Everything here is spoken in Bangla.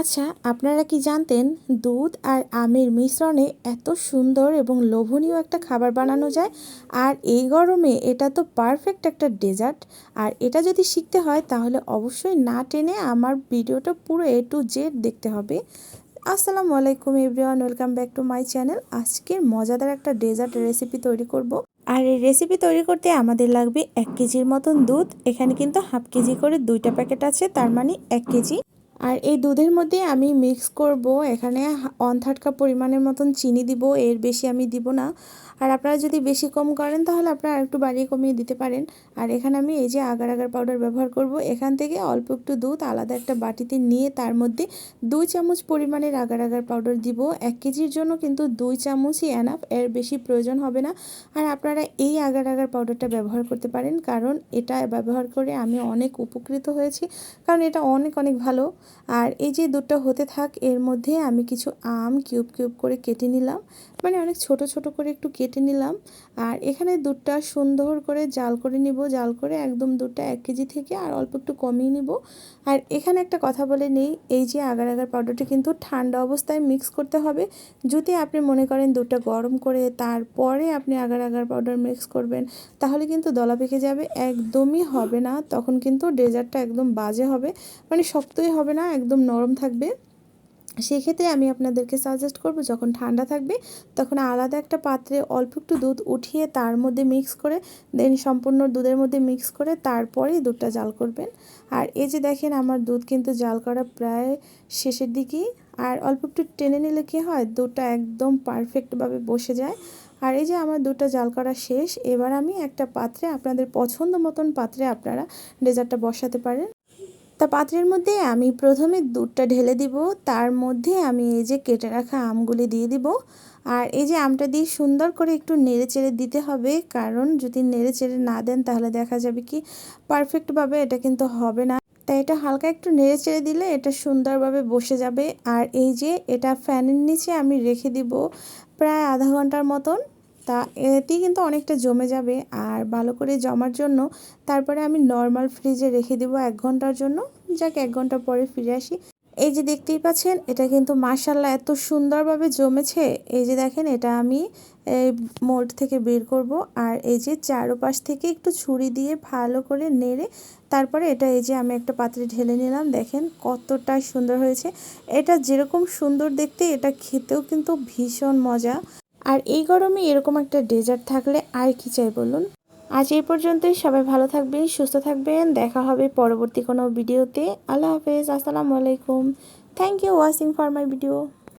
আচ্ছা, আপনারা কি জানতেন দুধ আর আমের মিশ্রণে এত সুন্দর এবং লোভনীয় একটা খাবার বানানো যায়? আর এই গরমে এটা তো পারফেক্ট একটা ডেজার্ট। আর এটা যদি শিখতে হয় তাহলে অবশ্যই না টেনে আমার ভিডিওটা পুরো A to Z দেখতে হবে। আসসালামু আলাইকুম everyone, welcome back to my channel. আজকের মজাদার একটা ডেজার্ট রেসিপি তৈরি করব। আর এই রেসিপি তৈরি করতে আমাদের লাগবে 1 কেজির মতন দুধ। এখানে কিন্তু হাফ কেজি করে 2টা প্যাকেট আছে, তার মানে 1 কেজি। আর এই দুধের মধ্যে আমি মিক্স করব এখানে 1/3 কাপ পরিমাণের মতন চিনি দিব, এর বেশি আমি দিব না। আর আপনারা যদি বেশি কম করেন তাহলে আপনারা একটু বাড়িয়ে কমিয়ে দিতে পারেন। আর এখানে আমি এই যে আগার আগার পাউডার ব্যবহার করব। এখান থেকে অল্প একটু দুধ আলাদা একটা বাটিতে নিয়ে তার মধ্যে 2 চামচ পরিমাণের আগার আগার পাউডার দিব। 1 কেজির জন্য কিন্তু 2 চামচই এনাফ, এর বেশি প্রয়োজন হবে না। আর আপনারা এই আগার আগার পাউডারটা ব্যবহার করতে পারেন, কারণ এটা ব্যবহার করে আমি অনেক উপকৃত হয়েছি, কারণ এটা অনেক অনেক ভালো। আর এই যে দুধটা হতে থাক, এর মধ্যে আমি কিছু আম কিউব কিউব করে কেটে নিলাম, মানে অনেক ছোট ছোট করে একটু কেটে নিলাম। আর এখানে দুধটা সুন্দর করে জাল করে নিব, জাল করে একদম দুধটা 1 কেজি থেকে আর অল্প একটু কমিয়ে নিব। আর এখানে একটা কথা বলে নেই, এই যে আগার আগার পাউডারটা কিন্তু ঠান্ডা অবস্থায় মিক্স করতে হবে। যদি আপনি মনে করেন দুধটা গরম করে তারপরে আপনি আগার আগার পাউডার মিক্স করবেন, তাহলে কিন্তু দলা পেকে যাবে, একদমই হবে না। তখন কিন্তু ডেজার্টটা একদম বাজে হবে, মানে শক্তই হবে না, একদম নরম থাকবে। সেক্ষেত্রে আমি আপনাদেরকে সাজেস্ট করব, যখন ঠান্ডা থাকবে তখন আলাদা একটা পাত্রে অল্প একটু দুধ উঠিয়ে তার মধ্যে মিক্স করে দেন সম্পূর্ণ দুধের মধ্যে মিক্স করে তারপরেই দুধটা জাল করবেন। আর এই যে দেখেন আমার দুধ কিন্তু জাল করা প্রায় শেষের দিকেই। আর অল্প একটু টেনে নিলে কি হয়, দুধটা একদম পারফেক্টভাবে বসে যায়। আর এই যে আমার দুধটা জাল করা শেষ, এবার আমি একটা পাত্রে, আপনাদের পছন্দ মতন পাত্রে আপনারা ডেজার্টটা বসাতে পারেন। তা পাত্রের মধ্যে আমি প্রথমে দুধটা ঢেলে দিব, তার মধ্যে আমি এই যে কেটে রাখা আমগুলি দিয়ে দিব। আর এই যে আমটা দিয়ে সুন্দর করে একটু নেড়ে চেড়ে দিতে হবে, কারণ যদি নেড়ে চেড়ে না দেন তাহলে দেখা যাবে কি পারফেক্টভাবে এটা কিন্তু হবে না। তাই এটা হালকা একটু নেড়ে চেড়ে দিলে এটা সুন্দরভাবে বসে যাবে। আর এই যে এটা ফ্যানের নিচে আমি রেখে দিব প্রায় আধা ঘন্টার মতন। তা এতেই কিন্তু অনেকটা জমে যাবে। আর ভালো করে জমার জন্য তারপরে আমি নর্মাল ফ্রিজে রেখে দিব 1 ঘন্টার জন্য। যাক, 1 ঘন্টা পরে ফিরে আসি। এই যে দেখতেই পাচ্ছেন, এটা কিন্তু মাশাআল্লাহ এত সুন্দরভাবে জমেছে। এই যে দেখেন, এটা আমি এই মোল্ড থেকে বের করব। আর এই যে চারপাশ থেকে একটু ছুরি দিয়ে ভালো করে নেড়ে তারপরে এটা এই যে আমি একটা পাত্রে ঢেলে নিলাম। দেখেন কতটা সুন্দর হয়েছে। এটা যেরকম সুন্দর দেখতে, এটা খেতেও কিন্তু ভীষণ মজা। আর এই গরমে এরকম একটা ডেজার্ট থাকলে আর কি চাই বলুন। আজ এই পর্যন্তই। সবাই ভালো থাকবেন, সুস্থ থাকবেন। দেখা হবে পরবর্তী কোনো ভিডিওতে। আল্লাহ হাফেজ, আসসালামু আলাইকুম। Thank you watching for my video.